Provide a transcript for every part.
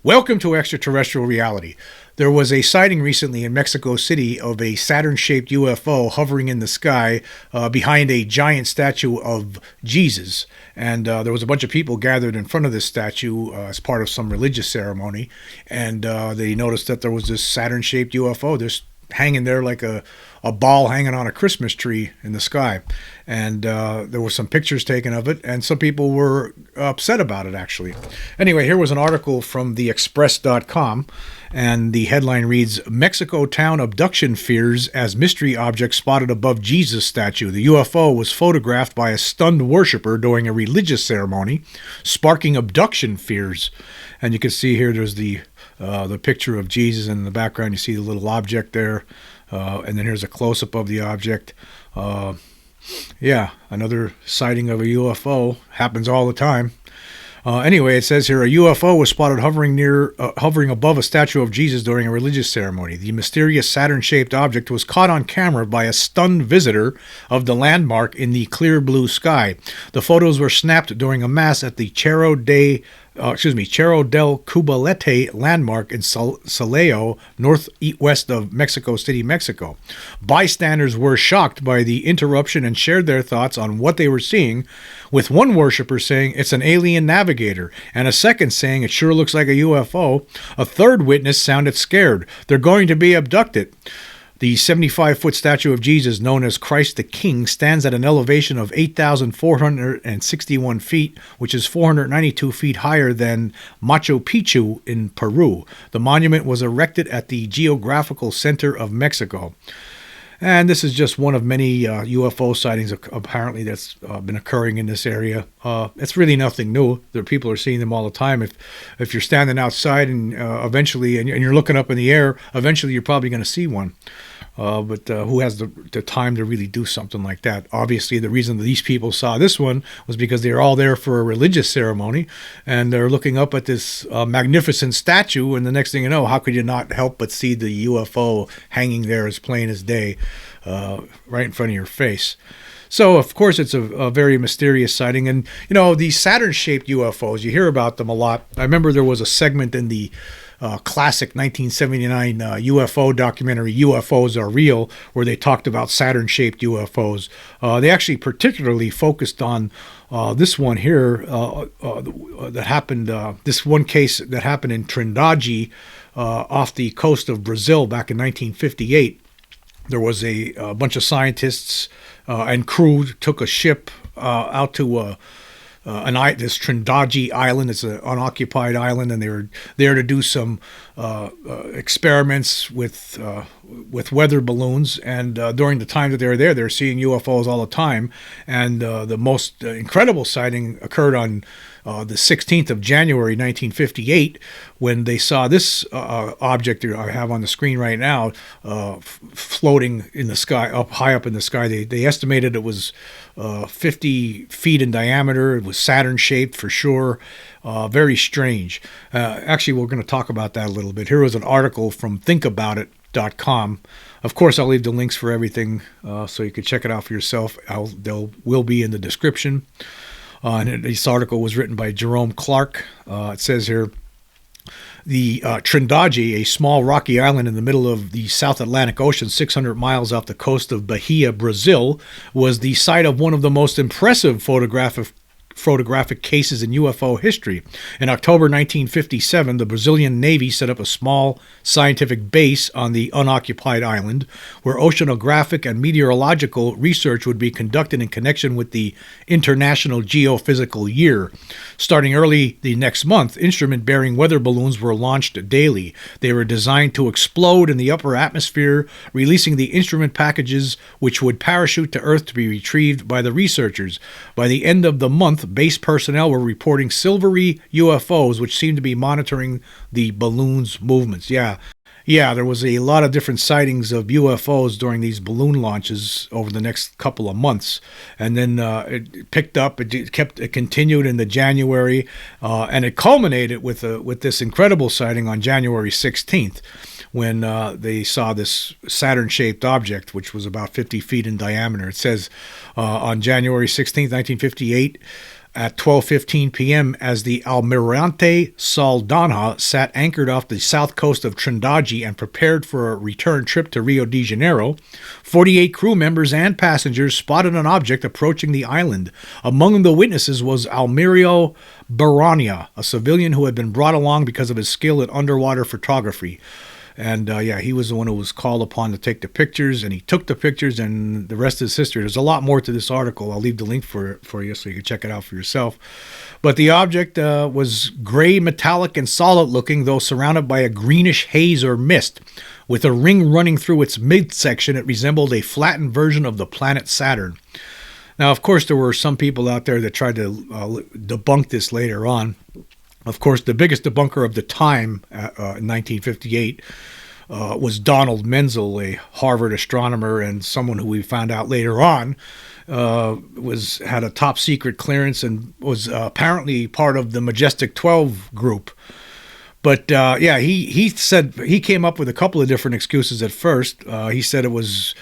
Welcome to Extraterrestrial Reality. There was a sighting recently in Mexico City of a Saturn-shaped UFO hovering in the sky behind a giant statue of Jesus. And there was a bunch of people gathered in front of this statue as part of some religious ceremony. And they noticed that there was this Saturn-shaped UFO just hanging there like a ball hanging on a Christmas tree in the sky. And there were some pictures taken of it, and some people were upset about it, actually. Anyway, here was an article from theexpress.com, and the headline reads, Mexico town abduction fears as mystery object spotted above Jesus statue. The UFO was photographed by a stunned worshiper during a religious ceremony, sparking abduction fears. And you can see here there's the picture of Jesus, and in the background you see the little object there. And then here's a close-up of the object. Yeah, another sighting of a UFO. Happens all the time. Anyway, it says here, a UFO was spotted hovering above a statue of Jesus during a religious ceremony. The mysterious Saturn-shaped object was caught on camera by a stunned visitor of the landmark in the clear blue sky. The photos were snapped during a mass at the Cerro del Cubalete landmark in Saleo, northwest of Mexico City, Mexico. Bystanders were shocked by the interruption and shared their thoughts on what they were seeing, with one worshiper saying it's an alien navigator, and a second saying it sure looks like a UFO. A third witness sounded scared. They're going to be abducted. The 75-foot statue of Jesus, known as Christ the King, stands at an elevation of 8,461 feet, which is 492 feet higher than Machu Picchu in Peru. The monument was erected at the Geographical Center of Mexico. And this is just one of many UFO sightings apparently that's been occurring in this area. It's really nothing new. People are seeing them all the time. If you're standing outside and eventually, and you're looking up in the air, eventually you're probably going to see one. But who has the time to really do something like that? Obviously, the reason that these people saw this one was because they were all there for a religious ceremony, and they're looking up at this magnificent statue, and the next thing you know, how could you not help but see the UFO hanging there as plain as day, right in front of your face? So, of course, it's a very mysterious sighting. And, you know, these Saturn-shaped UFOs, you hear about them a lot. I remember there was a segment in the classic 1979 UFO documentary, UFOs Are Real, where they talked about Saturn-shaped UFOs. They actually particularly focused on this one here that happened, this one case that happened in Trindade off the coast of Brazil back in 1958. There was a bunch of scientists and crew took a ship out to this Trindade island. It's an unoccupied island, and they were there to do some experiments with weather balloons. And during the time that they were there, they were seeing UFOs all the time. And the most incredible sighting occurred on the 16th of January, 1958, when they saw this object that I have on the screen right now floating in the sky, high up in the sky. They estimated it was 50 feet in diameter. It was Saturn-shaped for sure. Very strange. Actually, we're going to talk about that a little bit. Here was an article from thinkaboutit.com. Of course, I'll leave the links for everything so you can check it out for yourself. They will be in the description. And this article was written by Jerome Clark. It says here, the Trindade, a small rocky island in the middle of the South Atlantic Ocean, 600 miles off the coast of Bahia, Brazil, was the site of one of the most impressive photographic cases in UFO history. In October 1957, the Brazilian Navy set up a small scientific base on the unoccupied island, where oceanographic and meteorological research would be conducted in connection with the International Geophysical Year. Starting early the next month, instrument-bearing weather balloons were launched daily. They were designed to explode in the upper atmosphere, releasing the instrument packages which would parachute to Earth to be retrieved by the researchers. By the end of the month, base personnel were reporting silvery UFOs, which seemed to be monitoring the balloon's movements. Yeah, there was a lot of different sightings of UFOs during these balloon launches over the next couple of months. And then it picked up, it continued into January, and it culminated with this incredible sighting on January 16th. When they saw this Saturn-shaped object, which was about 50 feet in diameter. It says on January 16th, 1958, at 12:15 p.m. as the Almirante Saldanha sat anchored off the south coast of Trindade and prepared for a return trip to Rio de Janeiro. 48 crew members and passengers spotted an object approaching the island. Among the witnesses was Almirio Barania, a civilian who had been brought along because of his skill in underwater photography. And he was the one who was called upon to take the pictures, and he took the pictures, and the rest is history. There's a lot more to this article. I'll leave the link for you so you can check it out for yourself. But the object was gray, metallic, and solid looking, though surrounded by a greenish haze or mist. With a ring running through its midsection, it resembled a flattened version of the planet Saturn. Now, of course, there were some people out there that tried to debunk this later on. Of course, the biggest debunker of the time in 1958 was Donald Menzel, a Harvard astronomer and someone who we found out later on had a top secret clearance and was apparently part of the Majestic 12 group. But he said he came up with a couple of different excuses at first. He said it was.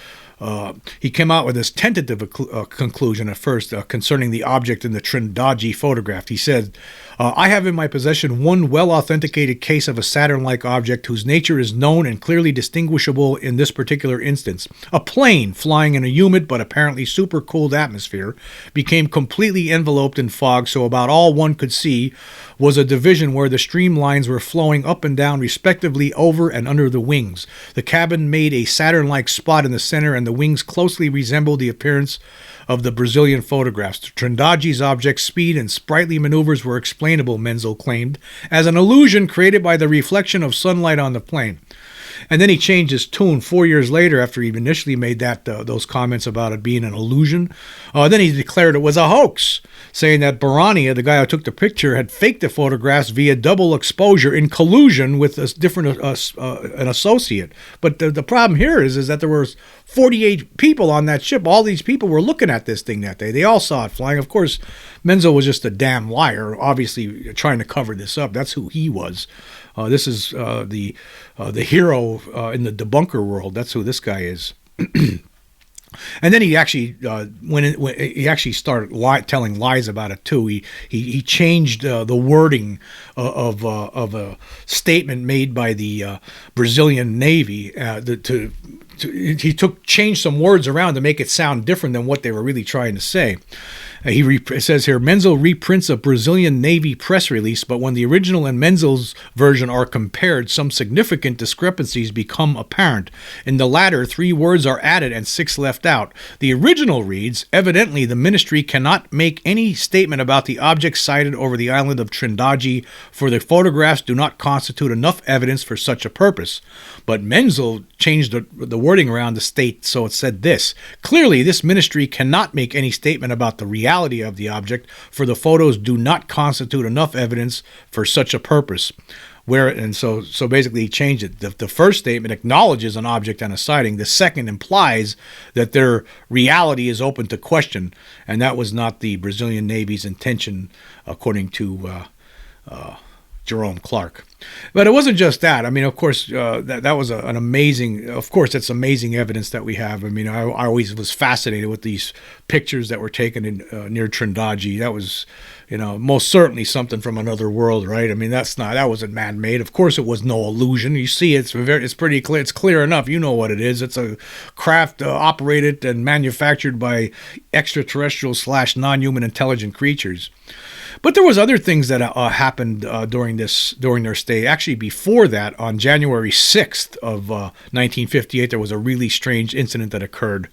He came out with this tentative conclusion at first concerning the object in the Trindade photograph. He said, I have in my possession one well-authenticated case of a Saturn-like object whose nature is known and clearly distinguishable in this particular instance. A plane flying in a humid but apparently super-cooled atmosphere became completely enveloped in fog, so about all one could see was a division where the streamlines were flowing up and down respectively over and under the wings. The cabin made a Saturn-like spot in the center, and the wings closely resembled the appearance of the Brazilian photographs. Trindade's object's speed and sprightly maneuvers were explainable, Menzel claimed, as an illusion created by the reflection of sunlight on the plane. And then he changed his tune 4 years later after he initially made those comments about it being an illusion. Then he declared it was a hoax, saying that Barania, the guy who took the picture, had faked the photographs via double exposure in collusion with an associate. But the problem here is that there were 48 people on that ship. All these people were looking at this thing that day. They all saw it flying. Of course, Menzel was just a damn liar, obviously trying to cover this up. That's who he was. This is the hero in the debunker world. That's who this guy is. And then he actually, when he actually started telling lies about it too. He changed the wording of a statement made by the Brazilian Navy he changed some words around to make it sound different than what they were really trying to say. It says here, Menzel reprints a Brazilian Navy press release, but when the original and Menzel's version are compared, some significant discrepancies become apparent. In the latter, 3 words are added and 6 left out. The original reads, evidently the ministry cannot make any statement about the object sighted over the island of Trindade, for the photographs do not constitute enough evidence for such a purpose. But Menzel changed the wording around to state, so it said this, clearly this ministry cannot make any statement about the reality of the object, for the photos do not constitute enough evidence for such a purpose. So basically he changed it. The first statement acknowledges an object and a sighting. The second implies that their reality is open to question, and that was not the Brazilian Navy's intention, according to Jerome Clark. But it wasn't just that. I mean, of course, that was an amazing, of course, it's amazing evidence that we have. I mean, I always was fascinated with these pictures that were taken in near Trindade. That was, most certainly something from another world, right? I mean, that wasn't man-made. Of course, it was no illusion. You see, it's pretty clear. It's clear enough. You know what it is. It's a craft operated and manufactured by extraterrestrial / non-human intelligent creatures. But there was other things that happened during their stay. Actually, before that, on January 6th of 1958, there was a really strange incident that occurred.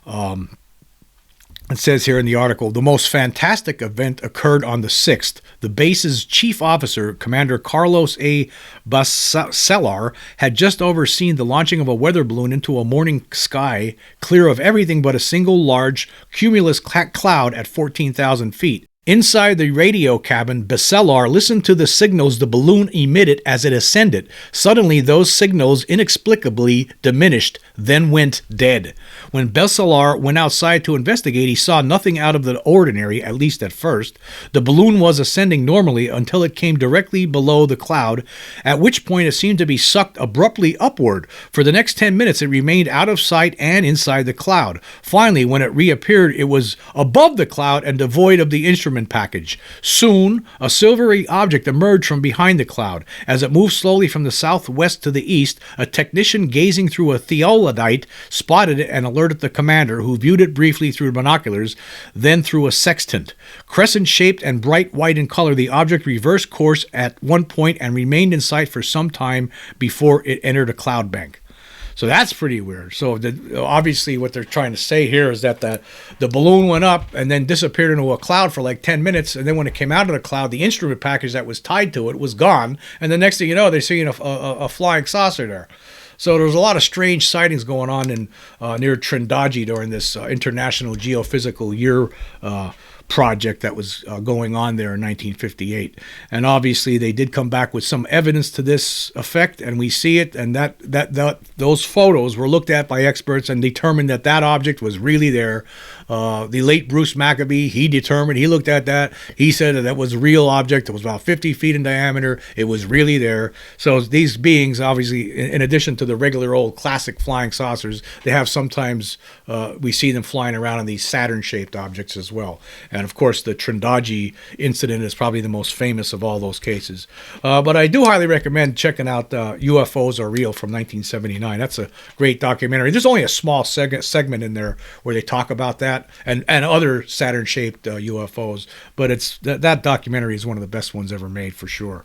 It says here in the article, the most fantastic event occurred on the 6th. The base's chief officer, Commander Carlos A. Bacelar, had just overseen the launching of a weather balloon into a morning sky, clear of everything but a single large cumulus cloud at 14,000 feet. Inside the radio cabin, Bacelar listened to the signals the balloon emitted as it ascended. Suddenly, those signals inexplicably diminished, then went dead. When Bacelar went outside to investigate, he saw nothing out of the ordinary, at least at first. The balloon was ascending normally until it came directly below the cloud, at which point it seemed to be sucked abruptly upward. For the next 10 minutes, it remained out of sight and inside the cloud. Finally, when it reappeared, it was above the cloud and devoid of the instruments instrument package. Soon, a silvery object emerged from behind the cloud. As it moved slowly from the southwest to the east, a technician gazing through a theodolite spotted it and alerted the commander, who viewed it briefly through binoculars, then through a sextant. Crescent-shaped and bright white in color, the object reversed course at one point and remained in sight for some time before it entered a cloud bank. So that's pretty weird. So obviously what they're trying to say here is that the balloon went up and then disappeared into a cloud for like 10 minutes. And then when it came out of the cloud, the instrument package that was tied to it was gone. And the next thing you know, they're seeing a flying saucer there. So there was a lot of strange sightings going on in near Trindade during this International Geophysical Year project that was going on there in 1958. And obviously they did come back with some evidence to this effect, and we see it, and that those photos were looked at by experts and determined that that object was really there. The late Bruce Maccabee, he looked at that, he said that was a real object. It was about 50 feet in diameter. It was really there. So these beings, obviously, in addition to the regular old classic flying saucers, they have sometimes, we see them flying around in these Saturn-shaped objects as well. And of course, the Trindade incident is probably the most famous of all those cases. But I do highly recommend checking out UFOs Are Real from 1979. That's a great documentary. There's only a small segment in there where they talk about that and other Saturn-shaped UFOs. But it's that documentary is one of the best ones ever made for sure.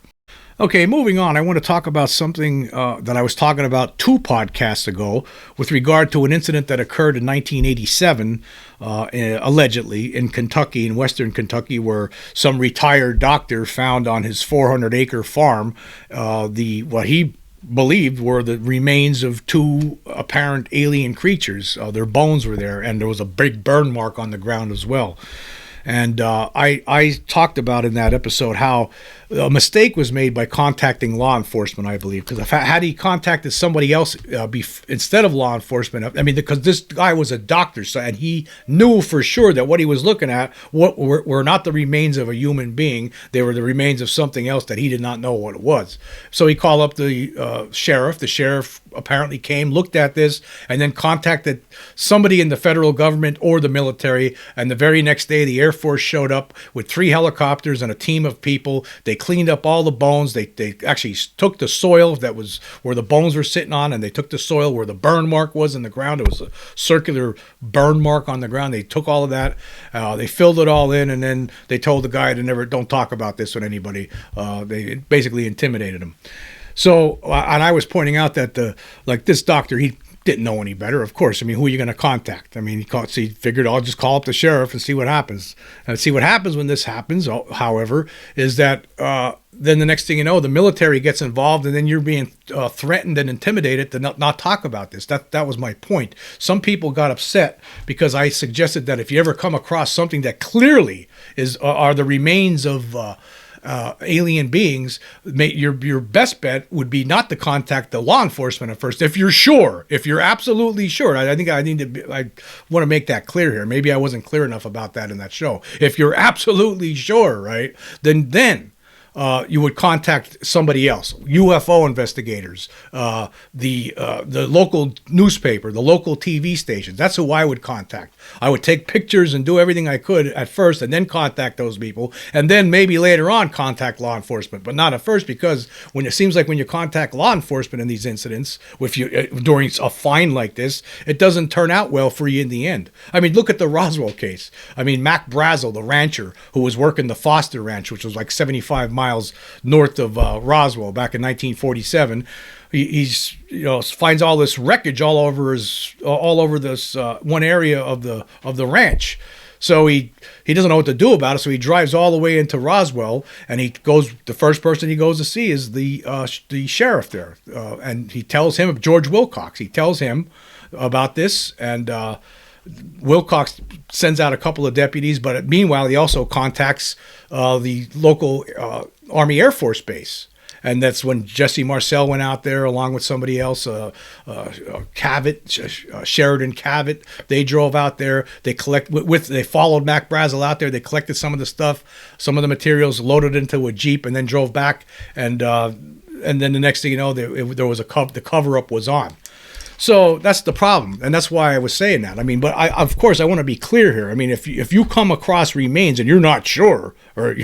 Okay, moving on, I want to talk about something that I was talking about 2 podcasts ago with regard to an incident that occurred in 1987, allegedly, in Kentucky, in western Kentucky, where some retired doctor found on his 400-acre farm what he believed were the remains of 2 apparent alien creatures. Their bones were there, and there was a big burn mark on the ground as well. And I talked about in that episode how a mistake was made by contacting law enforcement, I believe, because had he contacted somebody else instead of law enforcement, I mean, because this guy was a doctor, so and he knew for sure that what he was looking at were not the remains of a human being. They were the remains of something else that he did not know what it was. So he called up the sheriff. The sheriff apparently came, looked at this, and then contacted somebody in the federal government or the military. And the very next day, the Air Force showed up with 3 helicopters and a team of people. They cleaned up all the bones. They actually took the soil that was where the bones were sitting on, and they took the soil where the burn mark was in the ground. It was a circular burn mark on the ground. They took all of that. They filled it all in, and then they told the guy to don't talk about this with anybody. They basically intimidated him. So, and I was pointing out that this doctor, he didn't know any better, of course. I mean, who are you going to contact? I mean, he figured I'll just call up the sheriff and see what happens. And see what happens when this happens, however, is that then the next thing you know, the military gets involved, and then you're being threatened and intimidated to not talk about this. That was my point. Some people got upset because I suggested that if you ever come across something that clearly are the remains of alien beings, your best bet would be not to contact the law enforcement at first. If you're absolutely sure. I think I want to make that clear here. Maybe I wasn't clear enough about that in that show. If you're absolutely sure, right, then you would contact somebody else, UFO investigators, the local newspaper, the local TV stations. That's who I would contact. I would take pictures and do everything I could at first, and then contact those people, and then maybe later on contact law enforcement, but not at first, because when it seems like when you contact law enforcement in these incidents, during a find like this, it doesn't turn out well for you in the end. I mean, look at the Roswell case. I mean, Mac Brazel, the rancher who was working the Foster Ranch, which was like 75 miles north of Roswell back in 1947. He's finds all this wreckage all over this one area of the ranch. So he doesn't know what to do about it. So he drives all the way into Roswell, and the first person he goes to see is the sheriff there, and he tells him, George Wilcox. He tells him about this, and Wilcox sends out a couple of deputies, but meanwhile he also contacts the local Army Air Force base. And that's when Jesse Marcel went out there along with somebody else, Sheridan Cavett. They drove out there. They followed Mac Brazel out there. They collected some of the stuff, some of the materials, loaded into a Jeep, and then drove back. And then the next thing you know, there was the cover-up was on. So that's the problem, and that's why I was saying that. I mean, but of course, I want to be clear here. I mean, if you come across remains and you're not sure, or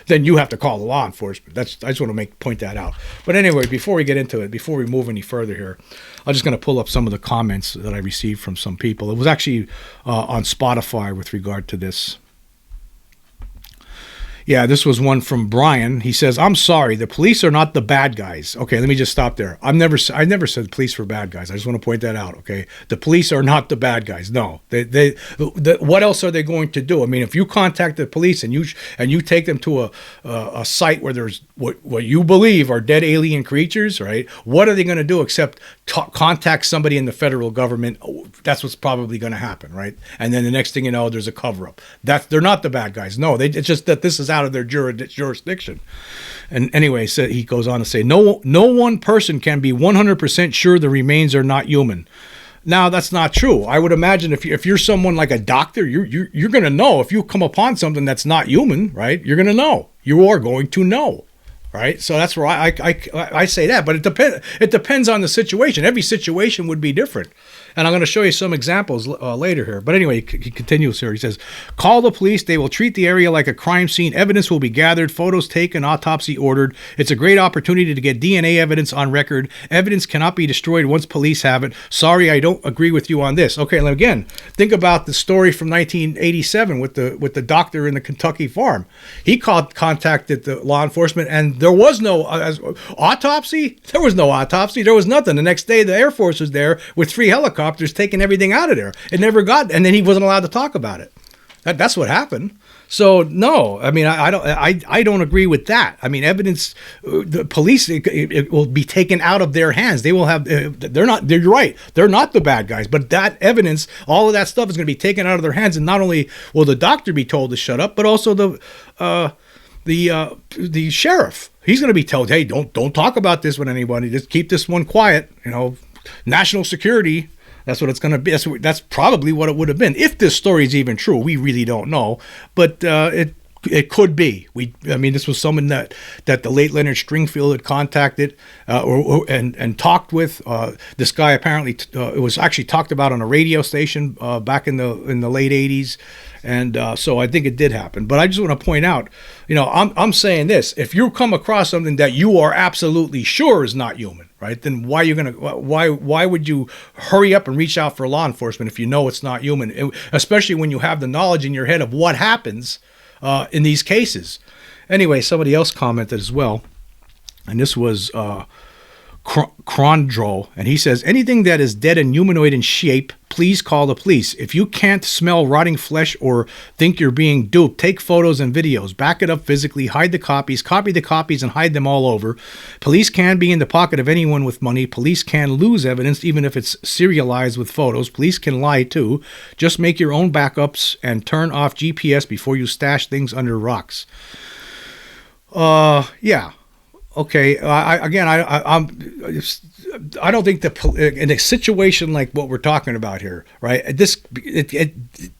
then you have to call the law enforcement. I just want to point that out. But anyway, before we get into it, before we move any further here, I'm just going to pull up some of the comments that I received from some people. It was actually on Spotify with regard to this. Yeah, this was one from Brian. He says, "I'm sorry, the police are not the bad guys." Okay, let me just stop there. I never said police were bad guys. I just want to point that out. Okay, the police are not the bad guys. No, what else are they going to do? I mean, if you contact the police and you take them to a site where there's what you believe are dead alien creatures, right? What are they going to do except contact somebody in the federal government? That's what's probably going to happen, right? And then the next thing you know, there's a cover up. They're not the bad guys. No, it's just that this is out of their jurisdiction. And anyway, so he goes on to say, no one person can be 100% sure the remains are not human. Now, that's not true. I would imagine if you're someone like a doctor, you're going to know. If you come upon something that's not human, right, you're going to know. You are going to know. Right, so that's where I say that, but it depends on the situation. Every situation would be different, and I'm going to show you some examples later here. But anyway, he continues here. He says, "Call the police. They will treat the area like a crime scene. Evidence will be gathered, photos taken, autopsy ordered. It's a great opportunity to get DNA evidence on record. Evidence cannot be destroyed once police have it. Sorry, I don't agree with you on this." Okay, again, think about the story from 1987 with the doctor in the Kentucky farm. He contacted the law enforcement, and there was no autopsy. There was no autopsy. There was nothing. The next day, the Air Force was there with 3 helicopters taking everything out of there. It never got, and then he wasn't allowed to talk about it. That's what happened. So no, I mean, I don't agree with that. I mean, evidence, the police, it will be taken out of their hands. They will have. You're right. They're not the bad guys. But that evidence, all of that stuff, is going to be taken out of their hands, and not only will the doctor be told to shut up, but also the sheriff. He's going to be told, "Hey, don't talk about this with anybody. Just keep this one quiet." National security. That's what it's going to be. That's probably what it would have been if this story is even true. We really don't know, but it could be. This was someone that the late Leonard Stringfield had contacted and talked with. This guy apparently it was actually talked about on a radio station back in the late 80s. And so I think it did happen. But I just want to point out, I'm saying this: if you come across something that you are absolutely sure is not human, right? Then why would you hurry up and reach out for law enforcement if you know it's not human? Especially when you have the knowledge in your head of what happens in these cases. Anyway, somebody else commented as well, and this was Crondro, and he says, "Anything that is dead and humanoid in shape, please call the police. If you can't smell rotting flesh or think you're being duped, take photos and videos, back it up physically, hide the copies, copy the copies and hide them all over. Police can be in the pocket of anyone with money. Police can lose evidence even if it's serialized with photos. Police can lie too. Just make your own backups and turn off GPS before you stash things under rocks." Yeah. Okay. I don't think in a situation like what we're talking about here, right?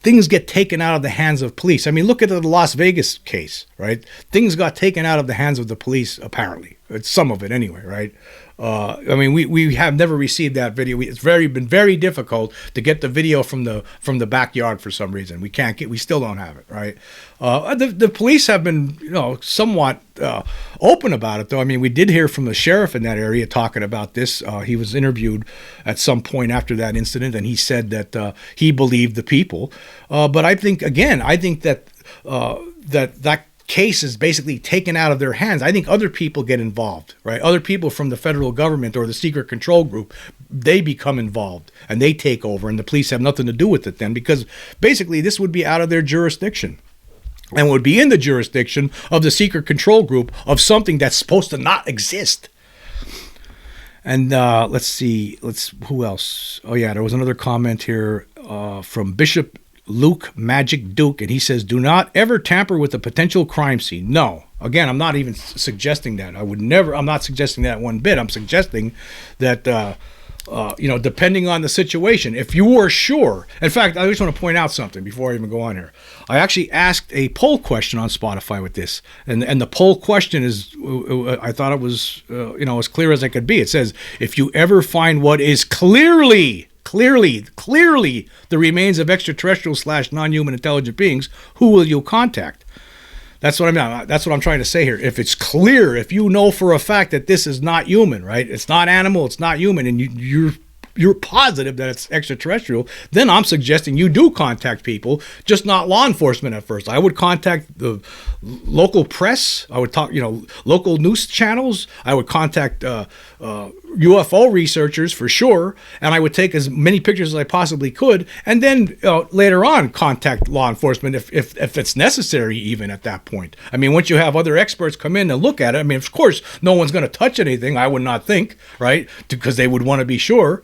Things get taken out of the hands of police. I mean, look at the Las Vegas case, right? Things got taken out of the hands of the police, apparently. It's some of it anyway, right? We have never received that video. It's been very difficult to get the video from the backyard for some reason. We still don't have it, right? The police have been, somewhat open about it, though. I mean, we did hear from the sheriff in that area talking about this. He was interviewed at some point after that incident, and he said that he believed the people. But I think that that case is basically taken out of their hands. I think other people get involved, right? Other people from the federal government or the secret control group, they become involved and they take over, and the police have nothing to do with it then, because basically this would be out of their jurisdiction and would be in the jurisdiction of the secret control group of something that's supposed to not exist. And let's see, who else? Oh yeah, there was another comment here from Bishop Luke Magic Duke, and he says, "Do not ever tamper with a potential crime scene." No, again, I'm not even suggesting that. I'm not suggesting that one bit. I'm suggesting that depending on the situation. If you are sure, in fact, I just want to point out something before I even go on here. I actually asked a poll question on Spotify with this, and the poll question is, I thought it was, as clear as it could be. It says, if you ever find what is clearly the remains of extraterrestrial / non-human intelligent beings, who will you contact? That's what I'm trying to say here. If it's clear, if you know for a fact that this is not human, right? It's not animal, it's not human, and you're positive that it's extraterrestrial, then I'm suggesting you do contact people, just not law enforcement at first. I would contact the local press. I would talk, local news channels. I would contact UFO researchers for sure, and I would take as many pictures as I possibly could, and then later on contact law enforcement if it's necessary, even at that point. I mean, once you have other experts come in and look at it, I mean, of course, no one's going to touch anything, I would not think, right? Because they would want to be sure.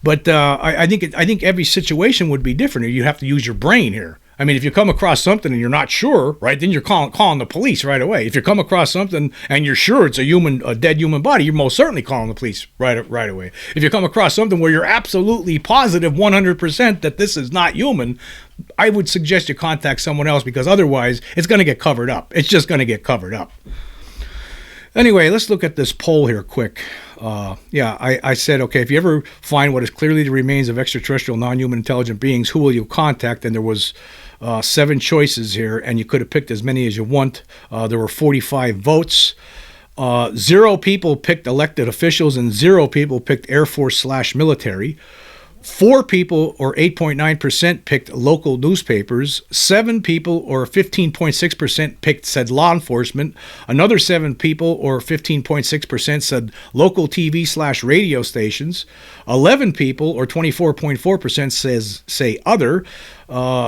But I think every situation would be different. You have to use your brain here. I mean, if you come across something and you're not sure, right, then you're calling the police right away. If you come across something and you're sure it's a dead human body, you're most certainly calling the police right away. If you come across something where you're absolutely positive 100% that this is not human, I would suggest you contact someone else, because otherwise it's going to get covered up. It's just going to get covered up. Anyway, let's look at this poll here quick. I said, okay, if you ever find what is clearly the remains of extraterrestrial non-human intelligent beings, who will you contact? And there was 7 choices here, and you could have picked as many as you want. There were 45 votes. 0 people picked elected officials, and 0 people picked Air Force / military. 4 people, or 8.9%, picked local newspapers. 7 people, or 15.6%, said law enforcement. Another 7 people, or 15.6%, said local TV / radio stations. 11 people, or 24.4%, say other.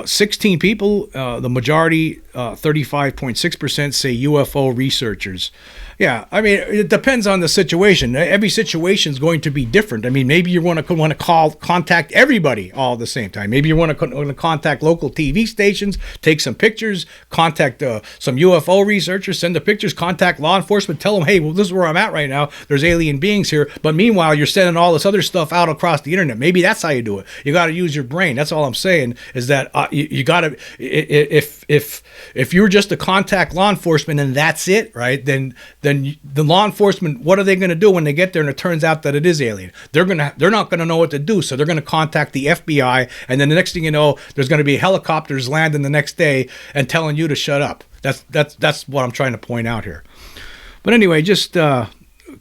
16 people, the majority, 35.6%, say UFO researchers. Yeah, I mean, it depends on the situation. Every situation is going to be different. I mean, maybe you want to contact everybody all at the same time. Maybe you want to contact local TV stations, take some pictures, contact some UFO researchers, send the pictures, contact law enforcement, tell them, hey, well, this is where I'm at right now. There's alien beings here. But meanwhile, you're sending all this other stuff out across the internet. Maybe that's how you do it. You got to use your brain. That's all I'm saying, is that you got to, if you're just to contact law enforcement and that's it, right, then the law enforcement, what are they going to do when they get there and it turns out that it is alien? They're not going to know what to do, so they're going to contact the FBI, and then the next thing you know, there's going to be helicopters landing the next day and telling you to shut up. That's what I'm trying to point out here. But anyway, just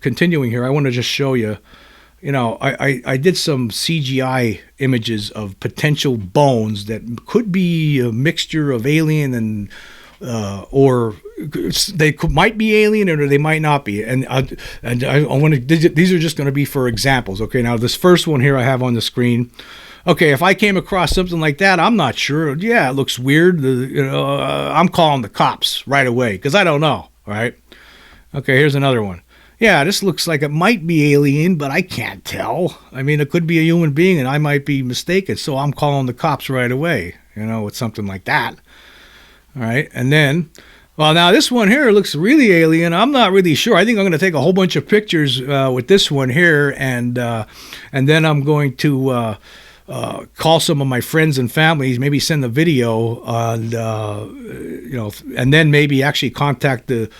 continuing here, I want to just show you. I did some CGI images of potential bones that could be a mixture of alien and or they might be alien or they might not be. And I want to. These are just going to be for examples. Okay, now this first one here I have on the screen. Okay, if I came across something like that, I'm not sure. Yeah, it looks weird. I'm calling the cops right away because I don't know. Right? Okay, here's another one. Yeah, this looks like it might be alien, but I can't tell. I mean, it could be a human being, and I might be mistaken, so I'm calling the cops right away, with something like that. All right, and then, well, now this one here looks really alien. I'm not really sure. I think I'm going to take a whole bunch of pictures with this one here, and then I'm going to call some of my friends and families, maybe send the video, and then maybe actually contact the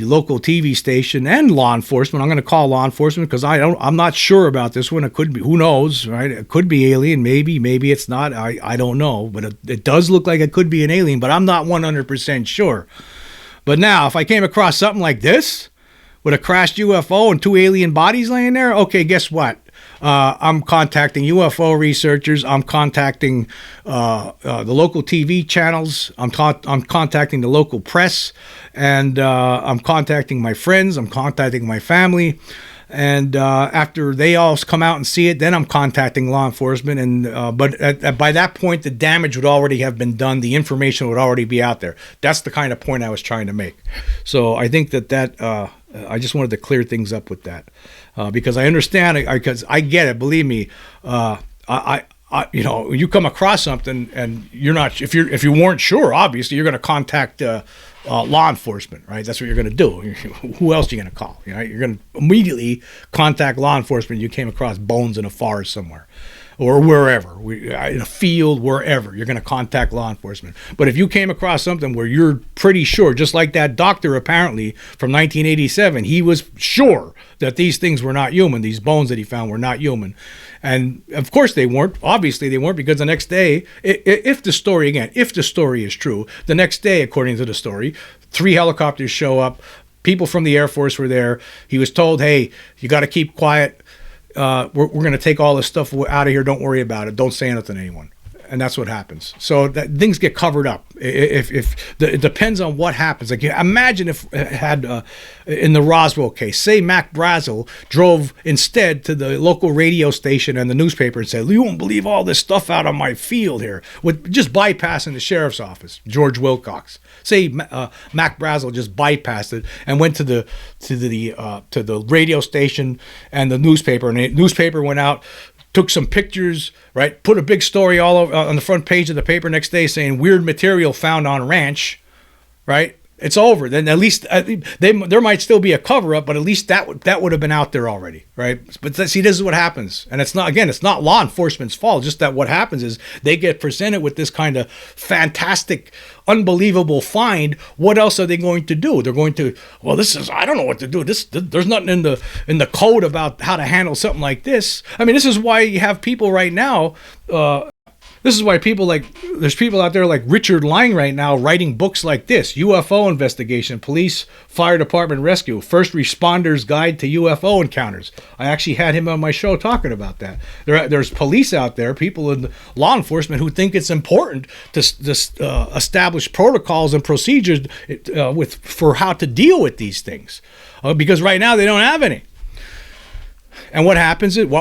local TV station and law enforcement. I'm going to call law enforcement because I'm not sure about this one. It could be, who knows, right? It could be alien, maybe it's not. I don't know, but it does look like it could be an alien, but I'm not 100% sure. But now, if I came across something like this with a crashed UFO and 2 alien bodies laying there, okay, guess what? I'm contacting UFO researchers. I'm contacting the local TV channels. I'm contacting the local press, and I'm contacting my friends. I'm contacting my family. And after they all come out and see it, then I'm contacting law enforcement. And but by that point, the damage would already have been done. The information would already be out there. That's the kind of point I was trying to make. So I think that I just wanted to clear things up with that. Because I understand it, because I get it. Believe me, you come across something and you're not. If you weren't sure, obviously you're going to contact law enforcement, right? That's what you're going to do. Who else are you going to call? You know, you're going to immediately contact law enforcement. You came across bones in a forest somewhere, or wherever, in a field, wherever, you're going to contact law enforcement. But if you came across something where you're pretty sure, just like that doctor apparently from 1987, he was sure that these things were not human, these bones that he found were not human. And of course they weren't. Obviously they weren't, because the next day, if the story is true, the next day, according to the story, 3 helicopters show up. People from the Air Force were there. He was told, hey, you got to keep quiet. We're going to take all this stuff out of here. Don't worry about it. Don't say anything to anyone. And that's what happens. So that things get covered up. It depends on what happens. Like, imagine if it had in the Roswell case, say Mac Brazel drove instead to the local radio station and the newspaper and said, "You won't believe all this stuff out on my field here," with just bypassing the sheriff's office, George Wilcox. Say Mac Brazel just bypassed it and went to the radio station and the newspaper, and the newspaper went out, took some pictures, right? Put a big story all over, on the front page of the paper next day saying weird material found on ranch, right? It's over. Then at least there might still be a cover up, but at least that would have been out there already, right? But see, this is what happens, and it's not law enforcement's fault. Just that what happens is they get presented with this kind of fantastic, unbelievable find. What else are they going to do? They're going to, well, I don't know what to do. There's nothing in the code about how to handle something like this. I mean, this is why you have people right now. This is why there's people out there like Richard Lang right now writing books like this: UFO Investigation, Police, Fire Department Rescue, First Responders Guide to UFO Encounters. I actually had him on my show talking about that. There's police out there, people in law enforcement, who think it's important to establish protocols and procedures for how to deal with these things, because right now they don't have any. And what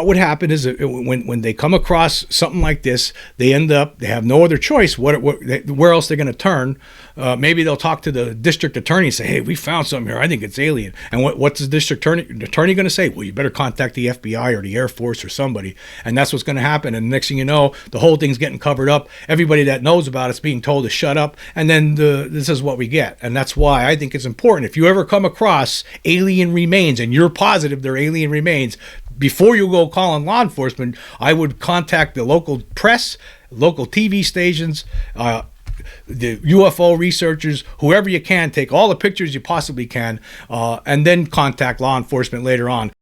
would happen is when they come across something like this, they have no other choice. Where else they're going to turn? Maybe they'll talk to the district attorney and say, "Hey, we found something here. I think it's alien." And what's the district attorney going to say? "Well, you better contact the FBI or the Air Force or somebody." And that's what's going to happen. And the next thing you know, the whole thing's getting covered up. Everybody that knows about it's being told to shut up. And then this is what we get. And that's why I think it's important. If you ever come across alien remains and you're positive they're alien remains, before you go calling law enforcement, I would contact the local press, local TV stations, the UFO researchers, whoever you can. Take all the pictures you possibly can, and then contact law enforcement later on.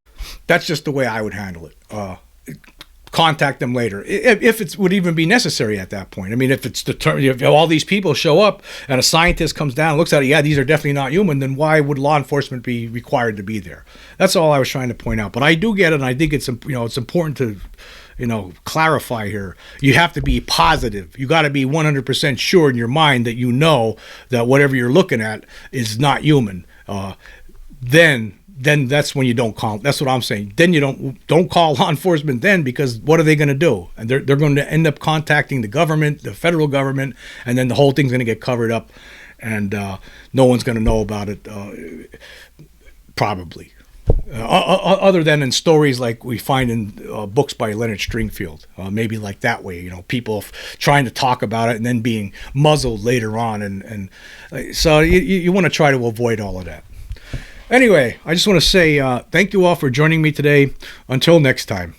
That's just the way I would handle it. Contact them later, if it would even be necessary at that point. I mean, if all these people show up and a scientist comes down and looks at it, yeah, these are definitely not human, then why would law enforcement be required to be there? That's all I was trying to point out. But I do get it, and I think it's important to clarify here. You have to be positive. You got to be 100% sure in your mind that you know that whatever you're looking at is not human. Then that's when you don't call. That's what I'm saying. Then you don't call law enforcement then, because what are they going to do? And they're going to end up contacting the government, the federal government, and then the whole thing's going to get covered up, and no one's going to know about it, probably. Other than in stories like we find in books by Leonard Stringfield, maybe like that way, people trying to talk about it and then being muzzled later on, and so you want to try to avoid all of that. Anyway, I just want to say thank you all for joining me today. Until next time.